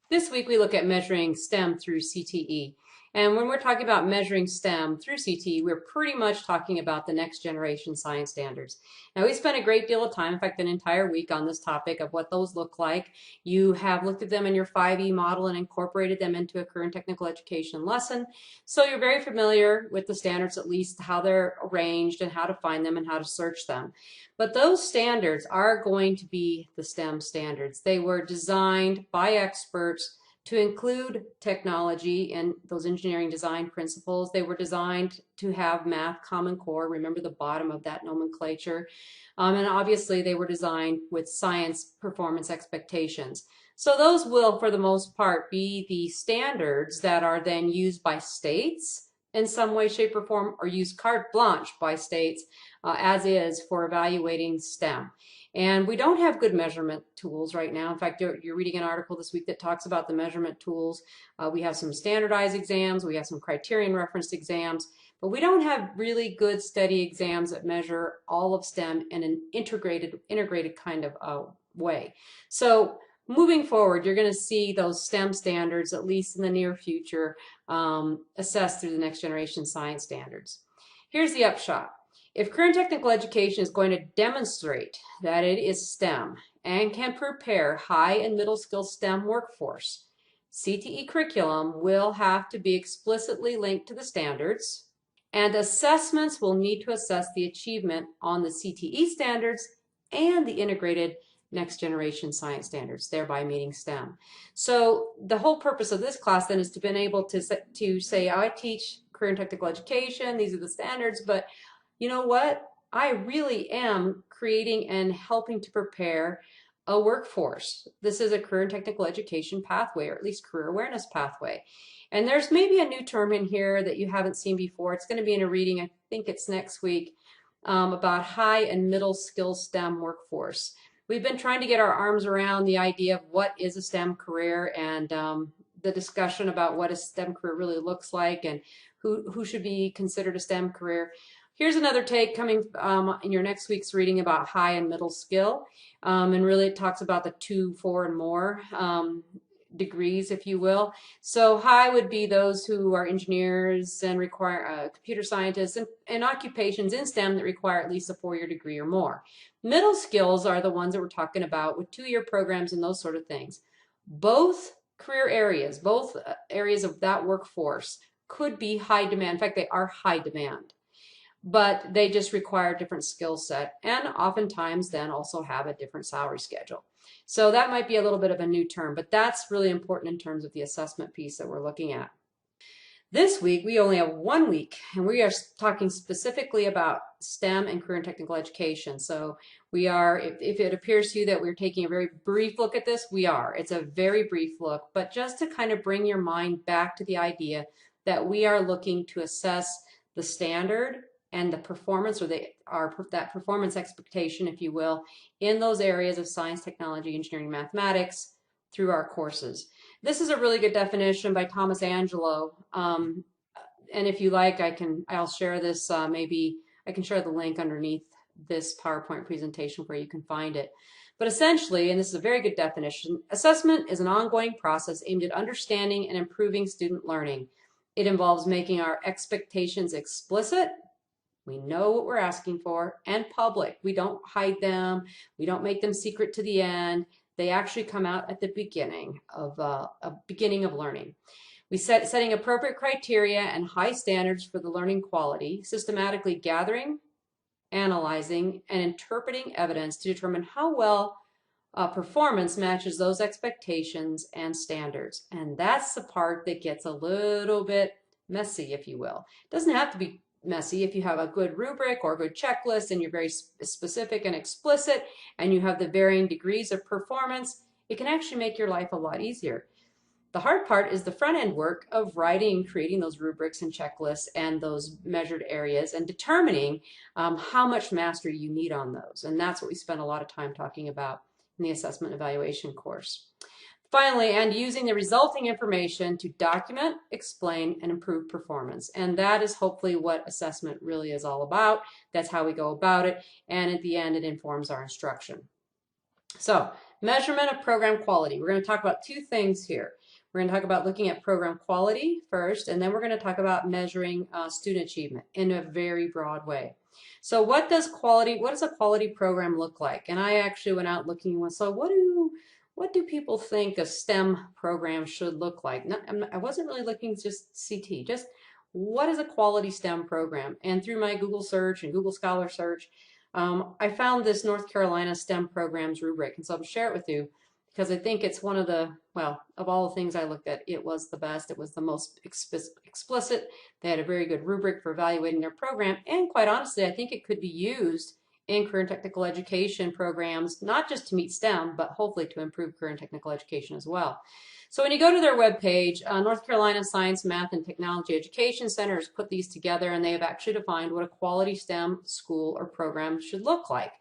This week we look at measuring STEM through CTE. And when we're talking about measuring STEM through CTE, we're pretty much talking about the next generation science standards. Now, we spent a great deal of time, in fact, an entire week on this topic of what those look like. You have looked at them in your 5E model and incorporated them into a current technical education lesson. So you're very familiar with the standards, at least how they're arranged and how to find them and how to search them. But those standards are going to be the STEM standards. They were designed by experts to include technology and those engineering design principles. They were designed to have math common core, remember the bottom of that nomenclature. And obviously they were designed with science performance expectations. So those will, for the most part, be the standards that are then used by states in some way, shape, or form, or used carte blanche by states as is for evaluating STEM. And we don't have good measurement tools right now. In fact, you're reading an article this week that talks about the measurement tools. We have some standardized exams, we have some criterion referenced exams, but we don't have really good steady exams that measure all of STEM in an integrated kind of way. So moving forward, you're going to see those STEM standards, at least in the near future, assessed through the next generation science standards. Here's the upshot. If current technical education is going to demonstrate that it is STEM and can prepare high and middle skill STEM workforce, CTE curriculum will have to be explicitly linked to the standards, and assessments will need to assess the achievement on the CTE standards and the integrated next generation science standards, thereby meeting STEM. So the whole purpose of this class then is to be able to say, I teach current technical education, these are the standards, but you know what? I really am creating and helping to prepare a workforce. This is a career and technical education pathway, or at least career awareness pathway. And there's maybe a new term in here that you haven't seen before. It's going to be in a reading, I think it's next week, about high and middle skill STEM workforce. We've been trying to get our arms around the idea of what is a STEM career and the discussion about what a STEM career really looks like and who should be considered a STEM career. Here's another take coming in your next week's reading about high and middle skill. And really it talks about the 2, 4, and more degrees, if you will. So high would be those who are engineers and require computer scientists and occupations in STEM that require at least a 4-year degree or more. Middle skills are the ones that we're talking about with 2-year programs and those sort of things. Both career areas, both areas of that workforce could be high demand. In fact, they are high demand, but they just require a different skill set and oftentimes then also have a different salary schedule. So that might be a little bit of a new term, but that's really important in terms of the assessment piece that we're looking at. This week, we only have 1 week, and we are talking specifically about STEM and career and technical education. So we are, if it appears to you that we're taking a very brief look at this, we are. It's a very brief look, but just to kind of bring your mind back to the idea that we are looking to assess the standard and the performance, or that performance expectation, if you will, in those areas of science, technology, engineering, mathematics through our courses. This is a really good definition by Thomas Angelo, and if you like, I'll share this. Maybe I can share the link underneath this PowerPoint presentation where you can find it. But essentially, and this is a very good definition, assessment is an ongoing process aimed at understanding and improving student learning. It involves making our expectations explicit. We know what we're asking for, and public. We don't hide them. We don't make them secret to the end. They actually come out at the beginning of learning. We setting appropriate criteria and high standards for the learning quality, systematically gathering, analyzing, and interpreting evidence to determine how well performance matches those expectations and standards. And that's the part that gets a little bit messy, if you will. It doesn't have to be messy if you have a good rubric or a good checklist and you're very specific and explicit and you have the varying degrees of performance. It can actually make your life a lot easier. The hard part is the front end work of writing, creating those rubrics and checklists and those measured areas and determining how much mastery you need on those. And that's what we spend a lot of time talking about in the assessment evaluation course. Finally, and using the resulting information to document, explain, and improve performance. And that is hopefully what assessment really is all about. That's how we go about it. And at the end, it informs our instruction. So Measurement of program quality. We're going to talk about two things here. We're going to talk about looking at program quality first, and then we're going to talk about measuring student achievement in a very broad way. So what does a quality program look like? And I actually went out looking and went, so what do people think a STEM program should look like? I wasn't really looking just CT, just what is a quality STEM program? And through my Google search and Google Scholar search, I found this North Carolina STEM programs rubric, and so I'll share it with you because I think it's one of the, well, of all the things I looked at, it was the best. It was the most explicit. They had a very good rubric for evaluating their program, and quite honestly, I think it could be used in career and technical education programs, not just to meet STEM, but hopefully to improve career and technical education as well. So when you go to their webpage, North Carolina Science, Math, and Technology Education Center has put these together, and they have actually defined what a quality STEM school or program should look like.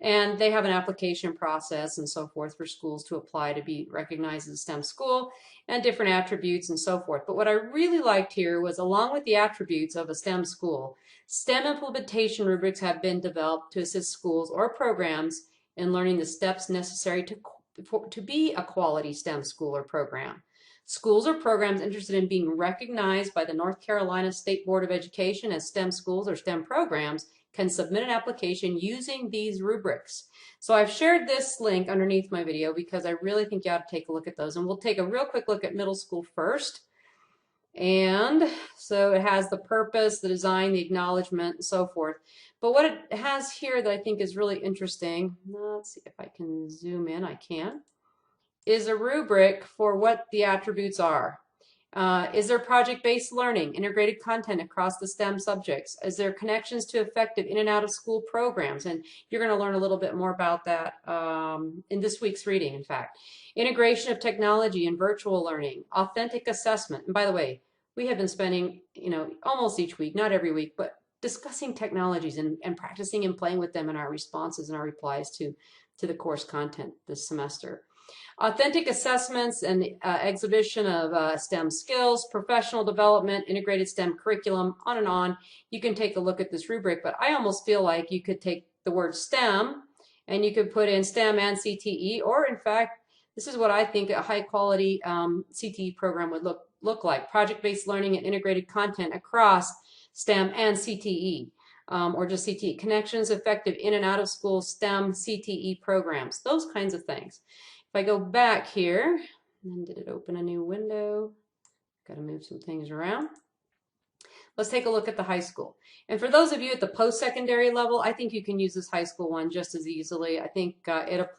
And they have an application process and so forth for schools to apply to be recognized as a STEM school and different attributes and so forth. But what I really liked here was, along with the attributes of a STEM school, STEM implementation rubrics have been developed to assist schools or programs in learning the steps necessary to be a quality STEM school or program. Schools or programs interested in being recognized by the North Carolina State Board of Education as STEM schools or STEM programs can submit an application using these rubrics. So I've shared this link underneath my video because I really think you ought to take a look at those. And we'll take a real quick look at middle school first. And so it has the purpose, the design, the acknowledgement, and so forth. But what it has here that I think is really interesting, let's see if I can zoom in, I can, is a rubric for what the attributes are. Is there project-based learning, integrated content across the STEM subjects? Is there connections to effective in and out of school programs? And you're going to learn a little bit more about that in this week's reading, in fact. Integration of technology and virtual learning, authentic assessment. And by the way, we have been spending, almost each week, not every week, but discussing technologies and practicing and playing with them in our responses and our replies to the course content this semester. Authentic assessments and exhibition of STEM skills, professional development, integrated STEM curriculum, on and on. You can take a look at this rubric, but I almost feel like you could take the word STEM and you could put in STEM and CTE, or in fact, this is what I think a high quality CTE program would look like. Project-based learning and integrated content across STEM and CTE. Or just CTE. Connections, effective in and out of school STEM CTE programs, those kinds of things. If I go back here, and did it open a new window? Got to move some things around. Let's take a look at the high school. And for those of you at the post-secondary level, I think you can use this high school one just as easily. I think it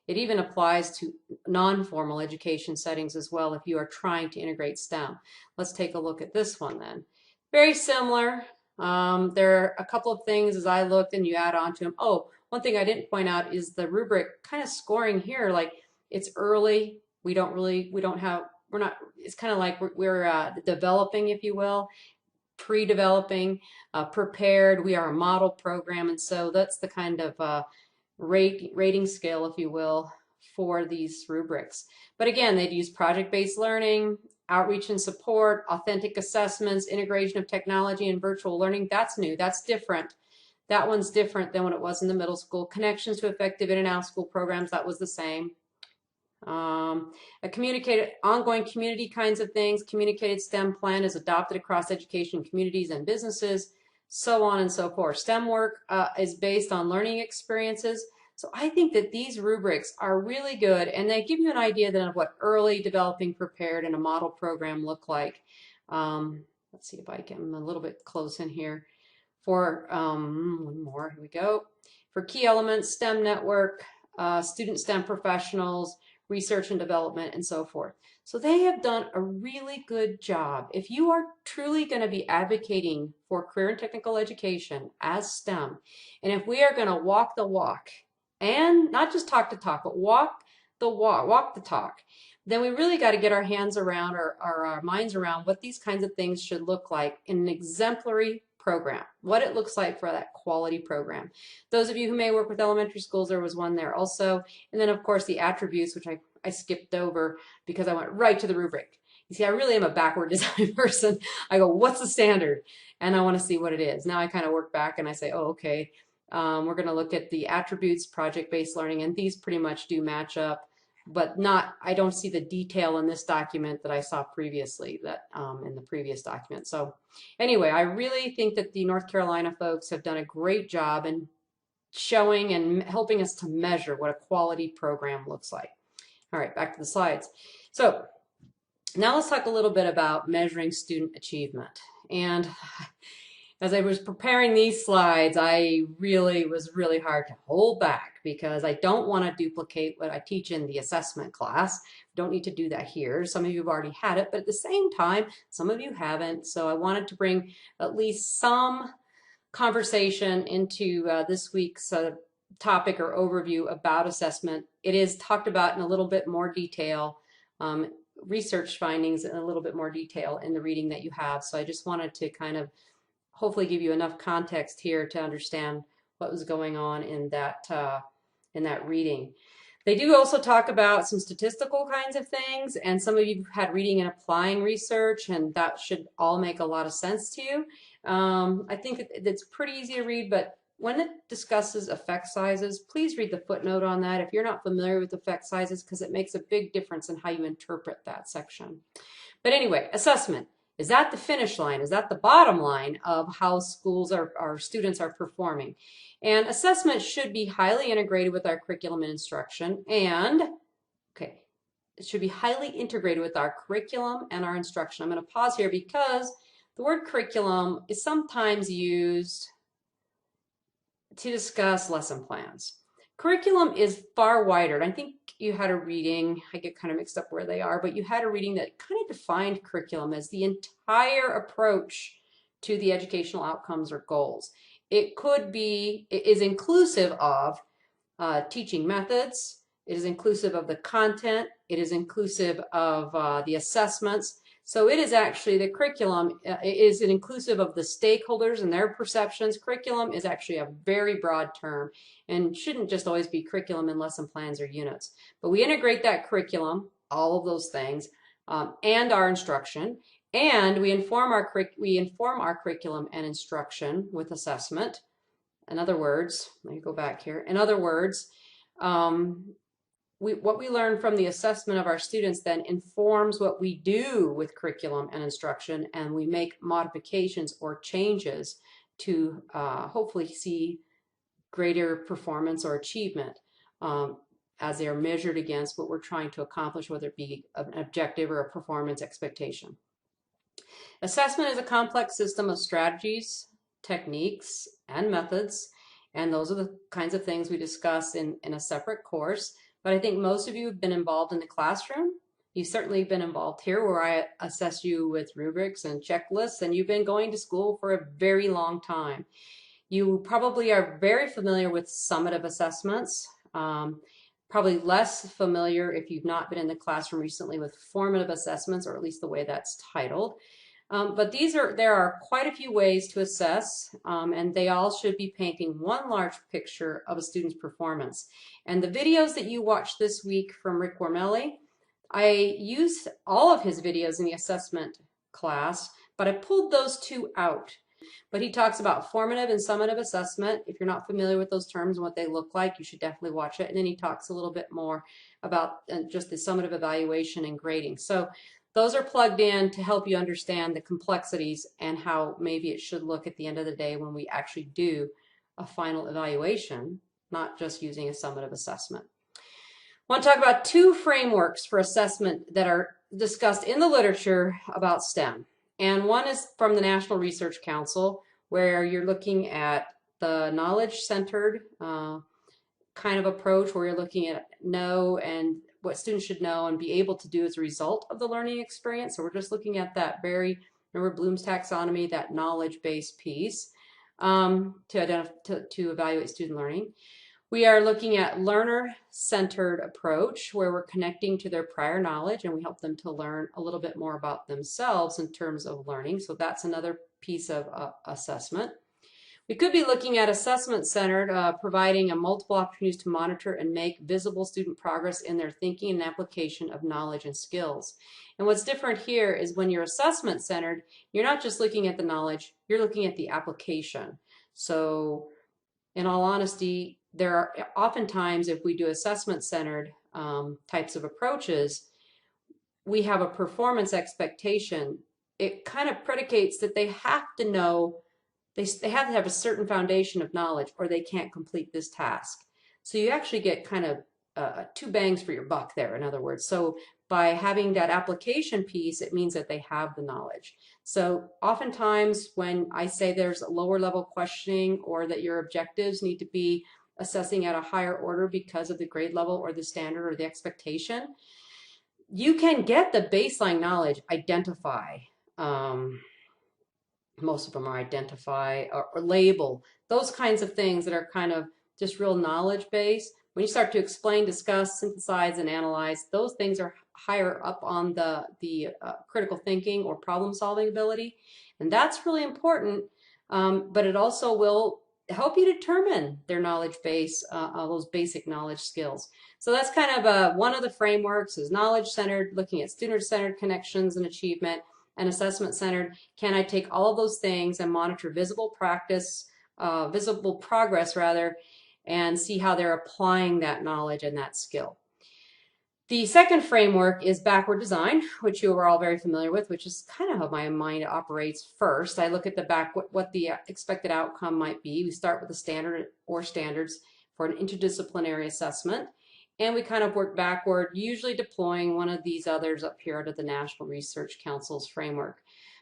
even applies to non-formal education settings as well if you are trying to integrate STEM. Let's take a look at this one then. Very similar. There are a couple of things as I looked and you add on to them. Oh, one thing I didn't point out is the rubric kind of scoring here, like it's early. It's kind of like we're developing, if you will, pre-developing, prepared. We are a model program. And so that's the kind of rating scale, if you will, for these rubrics. But again, they'd use project-based learning, outreach and support, authentic assessments, integration of technology and virtual learning. That's new. That's different. That one's different than what it was in the middle school. Connections to effective in and out of school programs, that was the same. A communicated, ongoing community kinds of things. Communicated STEM plan is adopted across education communities and businesses, so on and so forth. STEM work is based on learning experiences. So I think that these rubrics are really good, and they give you an idea then of what early, developing, prepared, and a model program look like. Let's see if I can, I'm a little bit close in here. For one more, here we go. For key elements, STEM network, student STEM professionals, research and development, and so forth. So they have done a really good job. If you are truly going to be advocating for career and technical education as STEM, and if we are going to walk the walk, and not just talk the talk, but walk the talk, then we really got to get our hands around or our minds around what these kinds of things should look like in an exemplary program, what it looks like for that quality program. Those of you who may work with elementary schools, there was one there also. And then of course the attributes, which I skipped over because I went right to the rubric. You see, I really am a backward design person. I go, what's the standard? And I want to see what it is. Now I kind of work back and I say, oh, okay, We're going to look at the attributes, project-based learning, and these pretty much do match up, but not, I don't see the detail in this document that I saw previously, that in the previous document. So anyway, I really think that the North Carolina folks have done a great job in showing and helping us to measure what a quality program looks like. All right, back to the slides. So now let's talk a little bit about measuring student achievement. And as I was preparing these slides, I was really hard to hold back because I don't want to duplicate what I teach in the assessment class. Don't need to do that here. Some of you have already had it, but at the same time, some of you haven't. So I wanted to bring at least some conversation into this week's topic or overview about assessment. It is talked about in a little bit more detail, research findings in a little bit more detail in the reading that you have. So I just wanted to kind of hopefully give you enough context here to understand what was going on in that reading. They do also talk about some statistical kinds of things, and some of you had reading and applying research, and that should all make a lot of sense to you. I think it's pretty easy to read, but when it discusses effect sizes, please read the footnote on that if you're not familiar with effect sizes, because it makes a big difference in how you interpret that section. But anyway, assessment. Is that the finish line? Is that the bottom line of how schools our students are performing? And assessment should be highly integrated with our curriculum and instruction. And, okay, it should be highly integrated with our curriculum and our instruction. I'm going to pause here because the word curriculum is sometimes used to discuss lesson plans. Curriculum is far wider. I think you had a reading, I get kind of mixed up where they are, but you had a reading that kind of defined curriculum as the entire approach to the educational outcomes or goals. It is inclusive of teaching methods, it is inclusive of the content, it is inclusive of the assessments. So it is actually, the curriculum is inclusive of the stakeholders and their perceptions. Curriculum is actually a very broad term and shouldn't just always be curriculum and lesson plans or units. But we integrate that curriculum, all of those things, and our instruction, and we inform our curriculum and instruction with assessment. In other words, let me go back here. In other words, what we learn from the assessment of our students then informs what we do with curriculum and instruction, and we make modifications or changes to hopefully see greater performance or achievement as they are measured against what we're trying to accomplish, whether it be an objective or a performance expectation. Assessment is a complex system of strategies, techniques, and methods, and those are the kinds of things we discuss in a separate course. But I think most of you have been involved in the classroom. You've certainly been involved here where I assess you with rubrics and checklists, and you've been going to school for a very long time. You probably are very familiar with summative assessments, probably less familiar if you've not been in the classroom recently with formative assessments, or at least the way that's titled. But there are quite a few ways to assess, and they all should be painting one large picture of a student's performance. And the videos that you watched this week from Rick Wormelli, I used all of his videos in the assessment class, but I pulled those two out. But he talks about formative and summative assessment. If you're not familiar with those terms and what they look like, you should definitely watch it. And then he talks a little bit more about just the summative evaluation and grading. So those are plugged in to help you understand the complexities and how maybe it should look at the end of the day when we actually do a final evaluation, not just using a summative assessment. I want to talk about two frameworks for assessment that are discussed in the literature about STEM. And one is from the National Research Council, where you're looking at the knowledge-centered kind of approach, where you're looking at what students should know and be able to do as a result of the learning experience. So we're just looking at that remember Bloom's taxonomy, that knowledge-based piece to evaluate student learning. We are looking at learner-centered approach, where we're connecting to their prior knowledge and we help them to learn a little bit more about themselves in terms of learning. So that's another piece of assessment. We could be looking at assessment-centered, providing multiple opportunities to monitor and make visible student progress in their thinking and application of knowledge and skills. And what's different here is when you're assessment-centered, you're not just looking at the knowledge, you're looking at the application. So in all honesty, there are oftentimes, if we do assessment-centered types of approaches, we have a performance expectation. It kind of predicates that they have to know, they have to have a certain foundation of knowledge or they can't complete this task. So you actually get kind of two bangs for your buck there, in other words. So by having that application piece, it means that they have the knowledge. So oftentimes when I say there's a lower level questioning or that your objectives need to be assessing at a higher order because of the grade level or the standard or the expectation, you can get the baseline knowledge, identify. Most of them are identify or label, those kinds of things that are kind of just real knowledge based. When you start to explain, discuss, synthesize, and analyze, those things are higher up on the critical thinking or problem solving ability. And that's really important, but it also will help you determine their knowledge base, those basic knowledge skills. So that's kind of one of the frameworks is knowledge-centered, looking at student-centered connections and achievement, and assessment-centered. Can I take all of those things and monitor visible progress rather, and see how they're applying that knowledge and that skill. The second framework is backward design, which you are all very familiar with, which is kind of how my mind operates first. I look at what the expected outcome might be. We start with the standard or standards for an interdisciplinary assessment, and we kind of work backward, usually deploying one of these others up here out of the National Research Council's framework.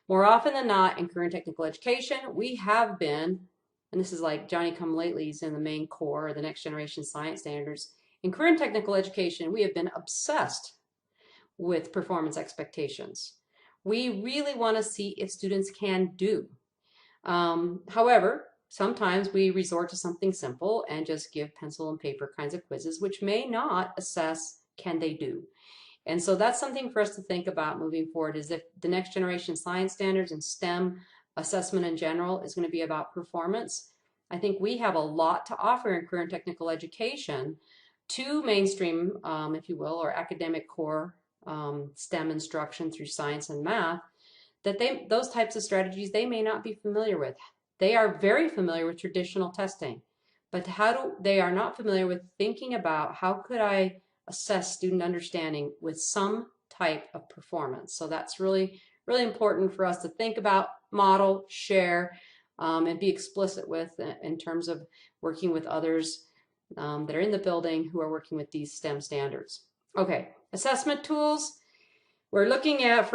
More often than not, in career and technical education, we have been, and this is like Johnny-come-latelys in the main core, the next generation science standards. In career and technical education, we have been obsessed with performance expectations. We really want to see if students can do. However, sometimes we resort to something simple and just give pencil and paper kinds of quizzes, which may not assess can they do. And so that's something for us to think about moving forward, is if the next generation science standards and STEM assessment in general is going to be about performance. I think we have a lot to offer in career and technical education to mainstream, if you will, or academic core STEM instruction through science and math, that those types of strategies they may not be familiar with. They are very familiar with traditional testing, but they are not familiar with thinking about how could I assess student understanding with some type of performance. So that's really, really important for us to think about, model, share, and be explicit with in terms of working with others that are in the building who are working with these STEM standards. Okay, assessment tools. For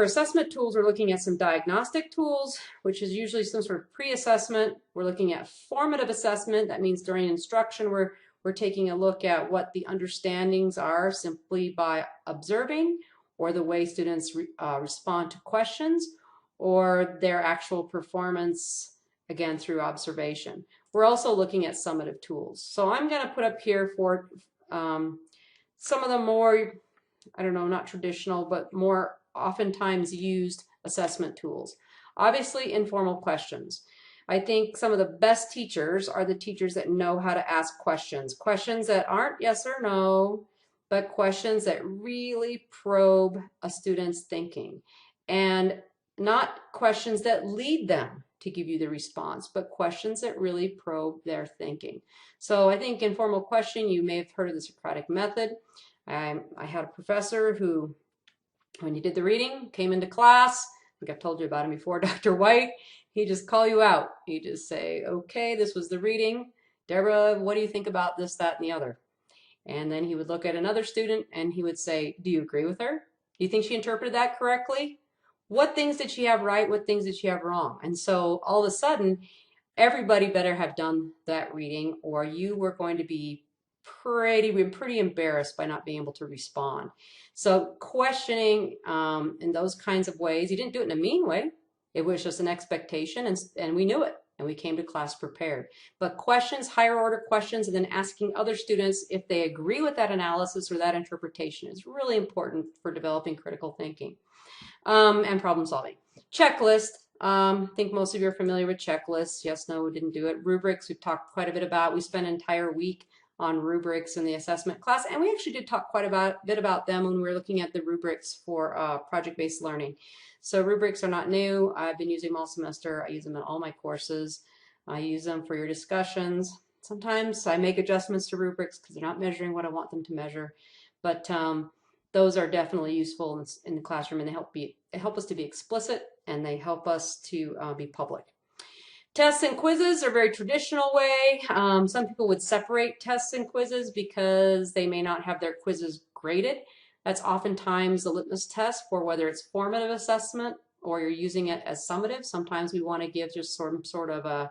assessment tools, we're looking at some diagnostic tools, which is usually some sort of pre-assessment. We're looking at formative assessment. That means during instruction, we're taking a look at what the understandings are simply by observing, or the way students respond to questions, or their actual performance, again, through observation. We're also looking at summative tools. So I'm going to put up here for some of the more, I don't know, not traditional, but more oftentimes used assessment tools. Obviously, informal questions. I think some of the best teachers are the teachers that know how to ask questions. Questions that aren't yes or no, but questions that really probe a student's thinking. And not questions that lead them to give you the response, but questions that really probe their thinking. So I think informal question, you may have heard of the Socratic method. I had a professor who, when you did the reading, came into class, I think I've told you about him before, Dr. White, he'd just call you out. He'd just say, okay, this was the reading. Deborah, what do you think about this, that, and the other? And then he would look at another student and he would say, do you agree with her? Do you think she interpreted that correctly? What things did she have right? What things did she have wrong? And so all of a sudden, everybody better have done that reading, or you were going to be pretty embarrassed by not being able to respond. So questioning in those kinds of ways, he didn't do it in a mean way. It was just an expectation, and we knew it, and we came to class prepared. But questions, higher order questions, and then asking other students if they agree with that analysis or that interpretation is really important for developing critical thinking. And problem solving. Checklist. I think most of you are familiar with checklists. Yes, no, we didn't do it. Rubrics, we've talked quite a bit about. We spent an entire week on rubrics in the assessment class, and we actually did talk quite a bit about them when we were looking at the rubrics for project-based learning. So rubrics are not new. I've been using them all semester. I use them in all my courses. I use them for your discussions. Sometimes I make adjustments to rubrics because they're not measuring what I want them to measure, but those are definitely useful in the classroom, and they help us to be explicit, and they help us to be public. Tests and quizzes are a very traditional way. Some people would separate tests and quizzes because they may not have their quizzes graded. That's oftentimes the litmus test for whether it's formative assessment or you're using it as summative. Sometimes we want to give just sort of a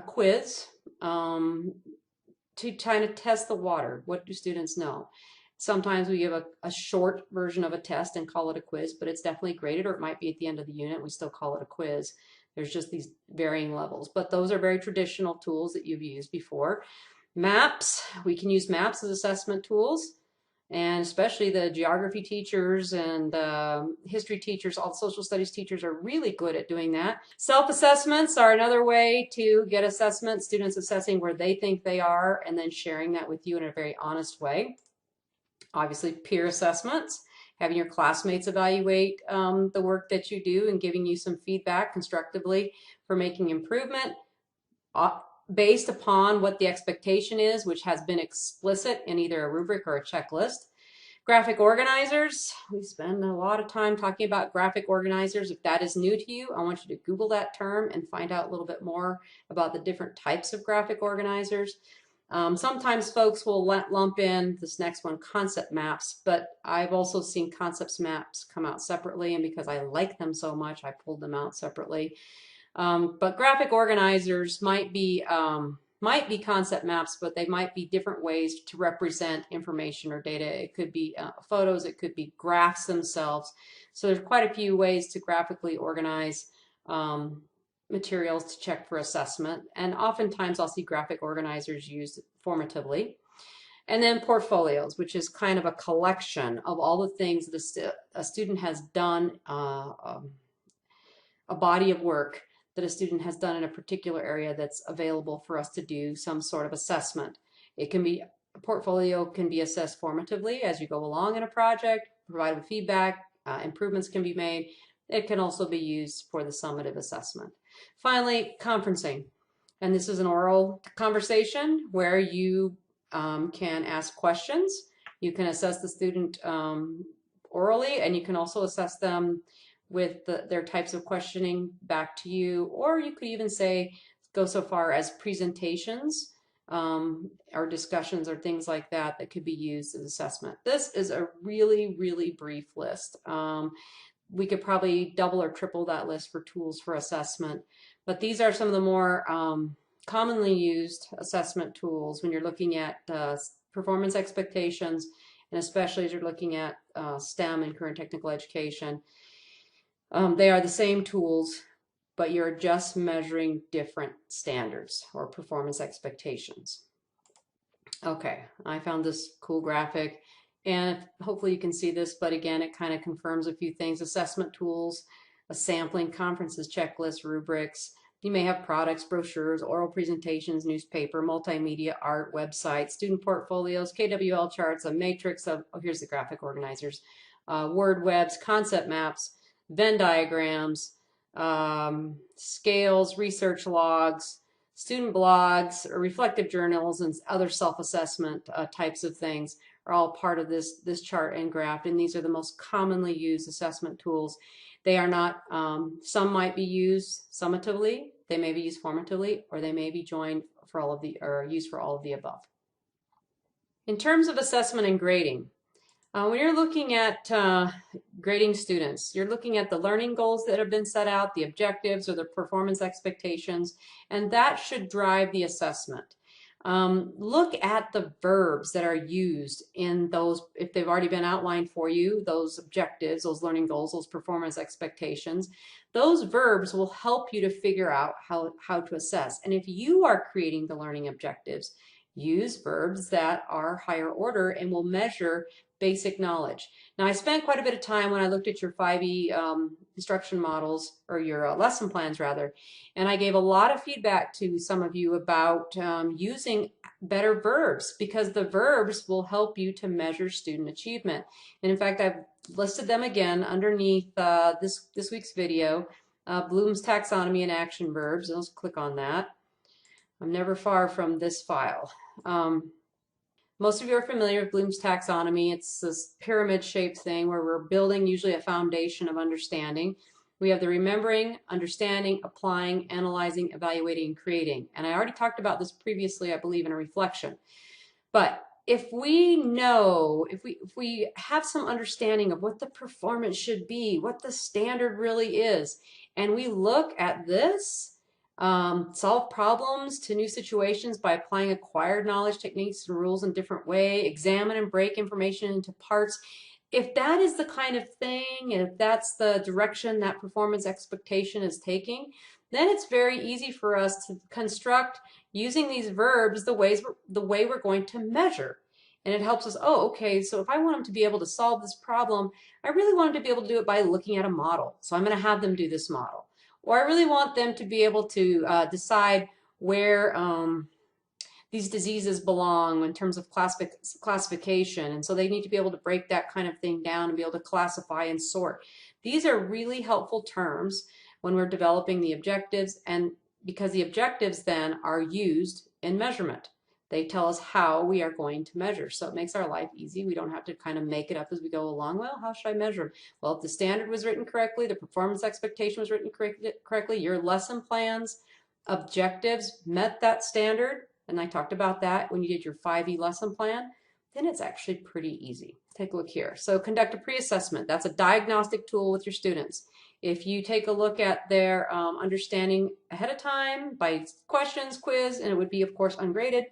quiz to kind of test the water. What do students know? Sometimes we give a short version of a test and call it a quiz, but it's definitely graded, or it might be at the end of the unit. We still call it a quiz. There's just these varying levels, but those are very traditional tools that you've used before. Maps, we can use maps as assessment tools, and especially the geography teachers and history teachers, all the social studies teachers are really good at doing that. Self-assessments are another way to get assessment, students assessing where they think they are and then sharing that with you in a very honest way. Obviously, peer assessments, having your classmates evaluate the work that you do and giving you some feedback constructively for making improvement based upon what the expectation is, which has been explicit in either a rubric or a checklist. Graphic organizers, we spend a lot of time talking about graphic organizers. If that is new to you, I want you to Google that term and find out a little bit more about the different types of graphic organizers. Sometimes folks will lump in this next one, concept maps, but I've also seen concepts maps come out separately, and because I like them so much, I pulled them out separately. But graphic organizers might be concept maps, but they might be different ways to represent information or data. It could be photos, it could be graphs themselves. So there's quite a few ways to graphically organize materials to check for assessment, and oftentimes I'll see graphic organizers used formatively. And then portfolios, which is kind of a collection of all the things that a student has done, a body of work that a student has done in a particular area that's available for us to do some sort of assessment. It can be, a portfolio can be assessed formatively as you go along in a project, provided with feedback, improvements can be made. It can also be used for the summative assessment. Finally, conferencing. And this is an oral conversation where you can ask questions. You can assess the student orally, and you can also assess them with their types of questioning back to you, or you could even say, go so far as presentations or discussions or things like that that could be used as assessment. This is a really, really brief list. We could probably double or triple that list for tools for assessment, but these are some of the more commonly used assessment tools when you're looking at performance expectations, and especially as you're looking at STEM and current technical education. They are the same tools, but you're just measuring different standards or performance expectations. Okay, I found this cool graphic, and hopefully you can see this, but again, it kind of confirms a few things. Assessment tools, a sampling, conferences, checklists, rubrics. You may have products, brochures, oral presentations, newspaper, multimedia, art, websites, student portfolios, KWL charts, a matrix of, oh, here's the graphic organizers, word webs, concept maps, Venn diagrams, scales, research logs, student blogs, or reflective journals, and other self-assessment types of things are all part of this chart and graph, and these are the most commonly used assessment tools. They are not, some might be used summatively, they may be used formatively, or they may be joined for all of the, or used for all of the above. In terms of assessment and grading, when you're looking at grading students, you're looking at the learning goals that have been set out, the objectives or the performance expectations, and that should drive the assessment. Look at the verbs that are used in those, if they've already been outlined for you, those objectives, those learning goals, those performance expectations. Those verbs will help you to figure out how to assess. And if you are creating the learning objectives, use verbs that are higher order and will measure basic knowledge. Now, I spent quite a bit of time when I looked at your 5E instruction models, or your lesson plans rather, and I gave a lot of feedback to some of you about using better verbs, because the verbs will help you to measure student achievement. And in fact, I've listed them again underneath this week's video, Bloom's Taxonomy and Action Verbs. Let's click on that. I'm never far from this file. Most of you are familiar with Bloom's taxonomy. It's this pyramid-shaped thing where we're building usually a foundation of understanding. We have the remembering, understanding, applying, analyzing, evaluating, and creating. And I already talked about this previously, I believe, in a reflection. But if we know, if we have some understanding of what the performance should be, what the standard really is, and we look at this, solve problems to new situations by applying acquired knowledge, techniques, and rules in a different way, examine and break information into parts. If that is the kind of thing, if that's the direction that performance expectation is taking, then it's very easy for us to construct using these verbs the way we're going to measure. And it helps us, oh, okay, so if I want them to be able to solve this problem, I really want them to be able to do it by looking at a model. So I'm going to have them do this model. Or I really want them to be able to decide where these diseases belong in terms of classification. And so they need to be able to break that kind of thing down and be able to classify and sort. These are really helpful terms when we're developing the objectives, and because the objectives then are used in measurement. They tell us how we are going to measure. So it makes our life easy. We don't have to kind of make it up as we go along. Well, how should I measure? Well, if the standard was written correctly, the performance expectation was written correctly, your lesson plans, objectives met that standard, and I talked about that when you did your 5E lesson plan, then it's actually pretty easy. Take a look here. So conduct a pre-assessment. That's a diagnostic tool with your students. If you take a look at their understanding ahead of time by questions, quiz, and it would be, of course, ungraded,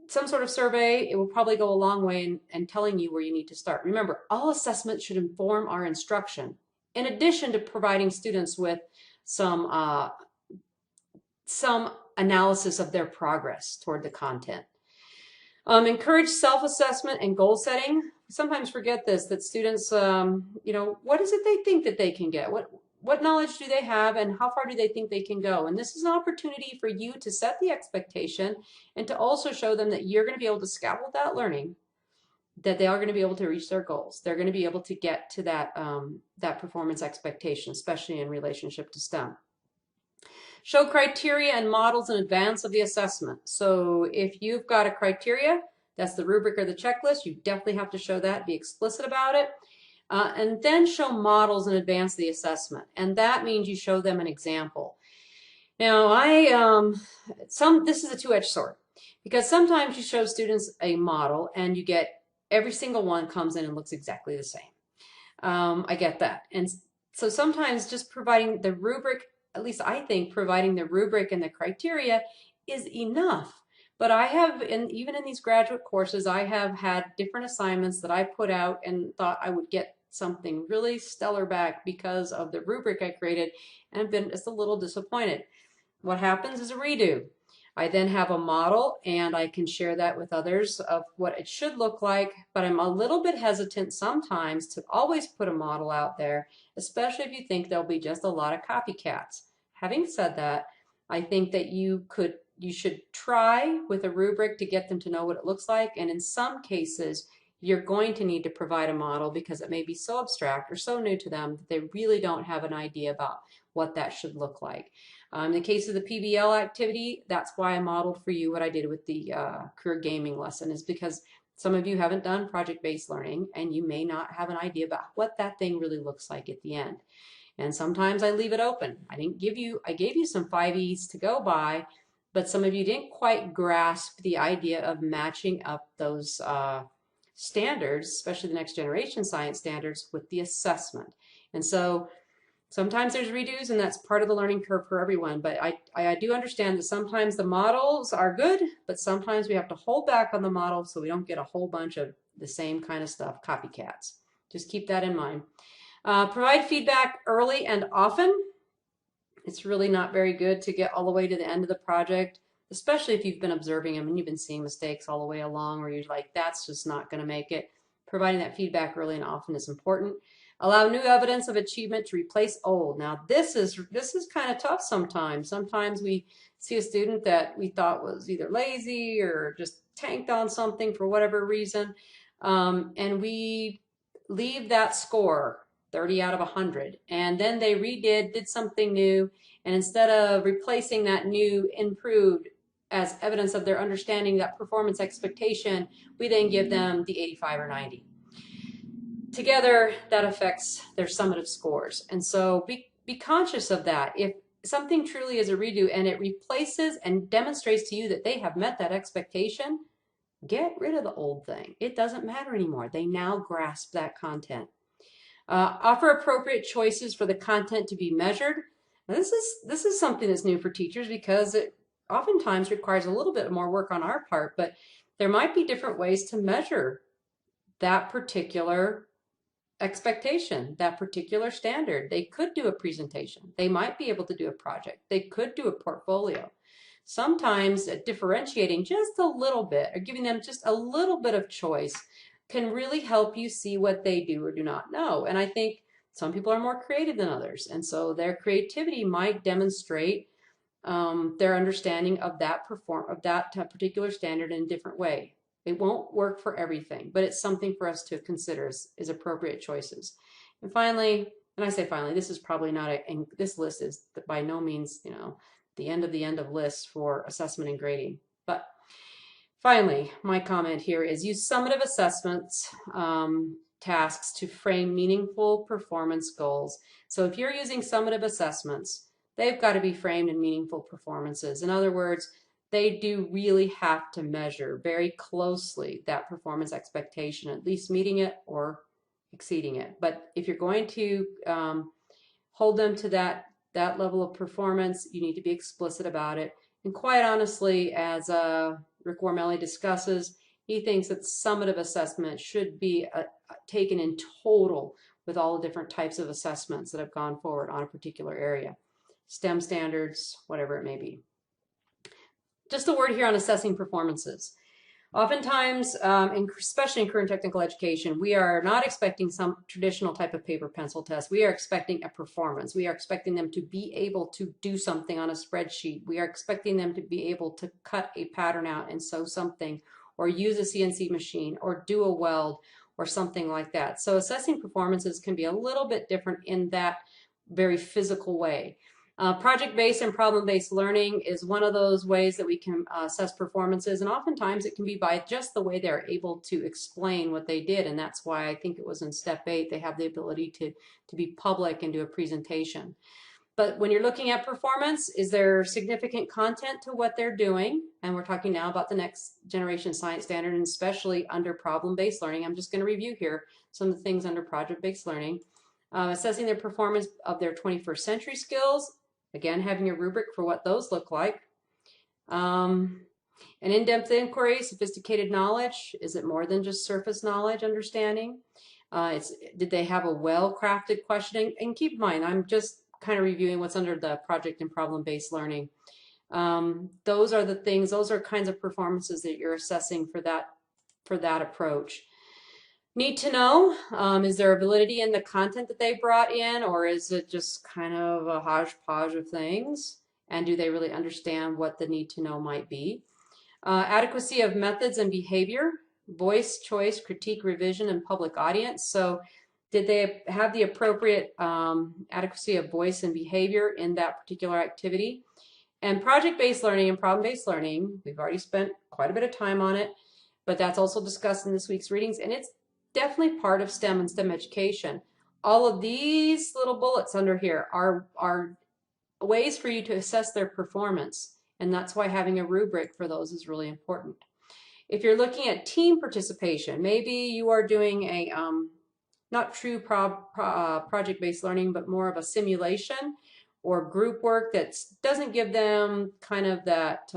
some sort of survey, it will probably go a long way in telling you where you need to start. Remember, all assessments should inform our instruction, in addition to providing students with some analysis of their progress toward the content. Encourage self-assessment and goal setting. We sometimes forget this, that students, what is it they think that they can get? What knowledge do they have, and how far do they think they can go? And this is an opportunity for you to set the expectation and to also show them that you're going to be able to scaffold that learning, that they are going to be able to reach their goals. They're going to be able to get to that, that performance expectation, especially in relationship to STEM. Show criteria and models in advance of the assessment. So if you've got a criteria, that's the rubric or the checklist, you definitely have to show that, be explicit about it. And then show models in advance of the assessment. And that means you show them an example. Now, this is a two-edged sword, because sometimes you show students a model and you get every single one comes in and looks exactly the same. I get that. And so sometimes just providing the rubric, at least I think providing the rubric and the criteria is enough. But I have, even in these graduate courses, I have had different assignments that I put out and thought I would get something really stellar back because of the rubric I created, and I've been just a little disappointed. What happens is a redo. I then have a model, and I can share that with others of what it should look like, but I'm a little bit hesitant sometimes to always put a model out there, especially if you think there'll be just a lot of copycats. Having said that, I think that you should try with a rubric to get them to know what it looks like, and in some cases, you're going to need to provide a model because it may be so abstract or so new to them that they really don't have an idea about what that should look like. In the case of the PBL activity, that's why I modeled for you what I did with the career gaming lesson, is because some of you haven't done project-based learning and you may not have an idea about what that thing really looks like at the end. And sometimes I leave it open. I gave you some 5Es to go by, but some of you didn't quite grasp the idea of matching up those standards, especially the next generation science standards, with the assessment. And so sometimes there's redos, and that's part of the learning curve for everyone. But I do understand that sometimes the models are good, but sometimes we have to hold back on the model so we don't get a whole bunch of the same kind of stuff, copycats. Just keep that in mind. Provide feedback early and often. It's really not very good to get all the way to the end of the project, especially if you've been observing them and you've been seeing mistakes all the way along where you're like, that's just not going to make it. Providing that feedback early and often is important. Allow new evidence of achievement to replace old. Now this is kind of tough sometimes. Sometimes we see a student that we thought was either lazy or just tanked on something for whatever reason, and we leave that score 30 out of 100, and then they did something new, and instead of replacing that new improved as evidence of their understanding that performance expectation, we then give them the 85 or 90. Together, that affects their summative scores. And so be conscious of that. If something truly is a redo and it replaces and demonstrates to you that they have met that expectation, get rid of the old thing. It doesn't matter anymore. They now grasp that content. Offer appropriate choices for the content to be measured. Now, this is something that's new for teachers because it oftentimes requires a little bit more work on our part, but there might be different ways to measure that particular expectation, that particular standard. They could do a presentation. They might be able to do a project. They could do a portfolio. Sometimes differentiating just a little bit or giving them just a little bit of choice can really help you see what they do or do not know. And I think some people are more creative than others. And so their creativity might demonstrate their understanding of that particular standard in a different way. It won't work for everything, but it's something for us to consider as appropriate choices. And finally, and I say finally, this is probably not and this list is by no means, the end of lists for assessment and grading. But finally, my comment here is use summative assessments tasks to frame meaningful performance goals. So if you're using summative assessments, they've got to be framed in meaningful performances. In other words, they do really have to measure very closely that performance expectation, at least meeting it or exceeding it. But if you're going to hold them to that level of performance, you need to be explicit about it. And quite honestly, as Rick Wormelli discusses, he thinks that summative assessment should be taken in total with all the different types of assessments that have gone forward on a particular area. STEM standards, whatever it may be. Just a word here on assessing performances. Oftentimes, especially in current technical education, we are not expecting some traditional type of paper pencil test. We are expecting a performance. We are expecting them to be able to do something on a spreadsheet. We are expecting them to be able to cut a pattern out and sew something, or use a CNC machine, or do a weld, or something like that. So assessing performances can be a little bit different in that very physical way. Project-based and problem-based learning is one of those ways that we can assess performances, and oftentimes it can be by just the way they're able to explain what they did, and that's why I think it was in step 8 they have the ability to be public and do a presentation. But when you're looking at performance, is there significant content to what they're doing? And we're talking now about the next generation science standard, and especially under problem-based learning. I'm just going to review here some of the things under project-based learning. Assessing their performance of their 21st century skills. Again, having a rubric for what those look like. An in-depth inquiry, sophisticated knowledge. Is it more than just surface knowledge understanding? Did they have a well-crafted questioning? And keep in mind, I'm just kind of reviewing what's under the project and problem-based learning. Those are the things, those are kinds of performances that you're assessing for that approach. Need to know, is there ability in the content that they brought in, or is it just kind of a hodgepodge of things? And do they really understand what the need to know might be? Adequacy of methods and behavior, voice, choice, critique, revision, and public audience. So did they have the appropriate adequacy of voice and behavior in that particular activity? And project-based learning and problem-based learning, we've already spent quite a bit of time on it, but that's also discussed in this week's readings, and it's definitely part of STEM and STEM education. All of these little bullets under here are ways for you to assess their performance, and that's why having a rubric for those is really important. If you're looking at team participation, maybe you are doing a not true project-based learning, but more of a simulation or group work that doesn't give them kind of that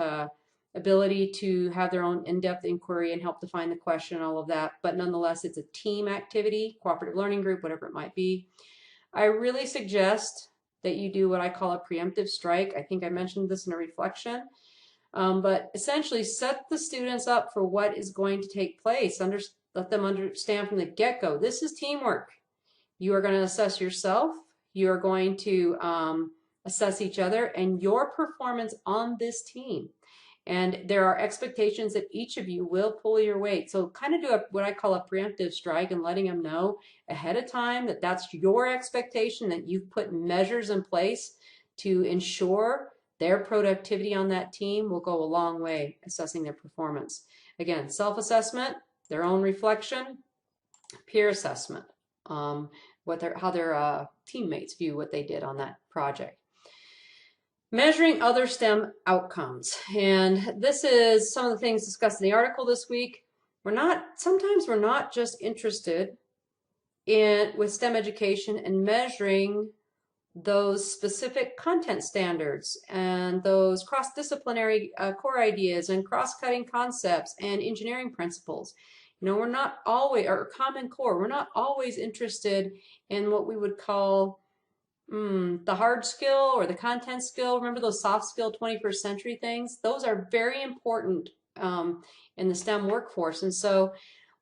ability to have their own in-depth inquiry and help define the question and all of that, but nonetheless it's a team activity, cooperative learning group, whatever it might be. I really suggest that you do what I call a preemptive strike. I think I mentioned this in a reflection, but essentially set the students up for what is going to take place. Let them understand from the get-go, this is teamwork. You are going to assess yourself, you are going to assess each other and your performance on this team. And there are expectations that each of you will pull your weight. So kind of do what I call a preemptive strike and letting them know ahead of time that that's your expectation, that you've put measures in place to ensure their productivity on that team will go a long way assessing their performance. Again, self-assessment, their own reflection, peer assessment, how their teammates view what they did on that project. Measuring other STEM outcomes. And this is some of the things discussed in the article this week. Sometimes we're not just interested with STEM education and measuring those specific content standards and those cross-disciplinary core ideas and cross-cutting concepts and engineering principles. We're not always, or common core, we're not always interested in what we would call the hard skill or the content skill. Remember those soft skill 21st century things? Those are very important in the STEM workforce. And so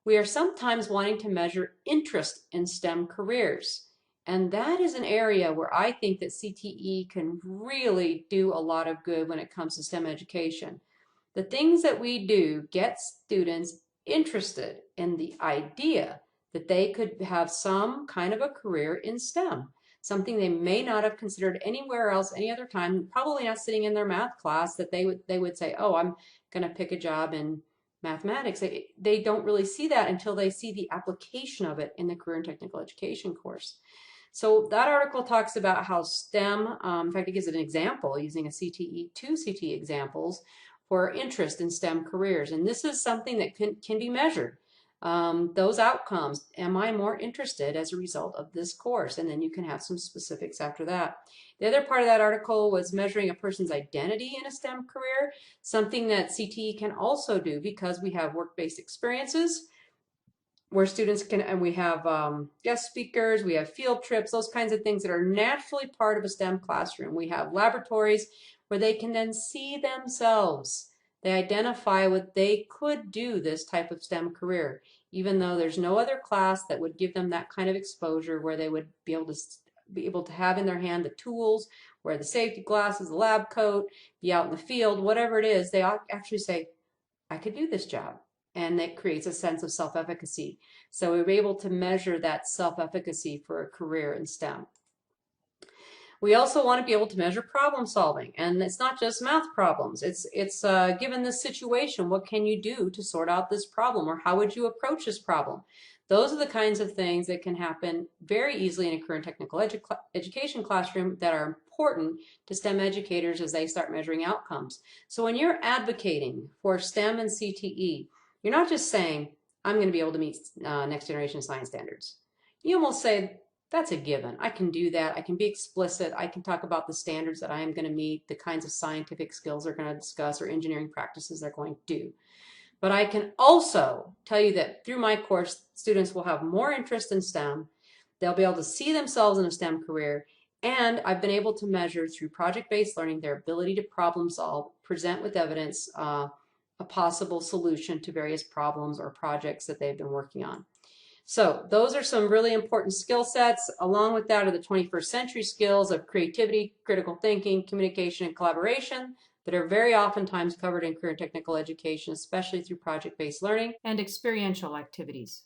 we are sometimes wanting to measure interest in STEM careers. And that is an area where I think that CTE can really do a lot of good when it comes to STEM education. The things that we do get students interested in the idea that they could have some kind of a career in STEM, something they may not have considered anywhere else any other time, probably not sitting in their math class, that they would say, oh, I'm going to pick a job in mathematics. They don't really see that until they see the application of it in the career and technical education course. So that article talks about how STEM, in fact, it gives an example using two CTE examples for interest in STEM careers. And this is something that can be measured. Those outcomes, am I more interested as a result of this course? And then you can have some specifics after that. The other part of that article was measuring a person's identity in a STEM career, something that CTE can also do because we have work-based experiences where students can, and we have guest speakers, we have field trips, those kinds of things that are naturally part of a STEM classroom. We have laboratories where they can then see themselves. They identify what they could do this type of STEM career, even though there's no other class that would give them that kind of exposure where they would be able to have in their hand the tools, wear the safety glasses, the lab coat, be out in the field, whatever it is. They actually say, I could do this job. And that creates a sense of self-efficacy. So we were able to measure that self-efficacy for a career in STEM. We also want to be able to measure problem solving, and it's not just math problems. It's given this situation, what can you do to sort out this problem, or how would you approach this problem? Those are the kinds of things that can happen very easily in a career and technical education classroom that are important to STEM educators as they start measuring outcomes. So when you're advocating for STEM and CTE, you're not just saying, I'm going to be able to meet next generation science standards. You almost say, that's a given. I can do that. I can be explicit. I can talk about the standards that I am going to meet, the kinds of scientific skills they're going to discuss, or engineering practices they're going to do. But I can also tell you that through my course, students will have more interest in STEM. They'll be able to see themselves in a STEM career. And I've been able to measure through project-based learning their ability to problem solve, present with evidence, a possible solution to various problems or projects that they've been working on. So those are some really important skill sets. Along with that are the 21st century skills of creativity, critical thinking, communication, and collaboration that are very oftentimes covered in career and technical education, especially through project-based learning and experiential activities.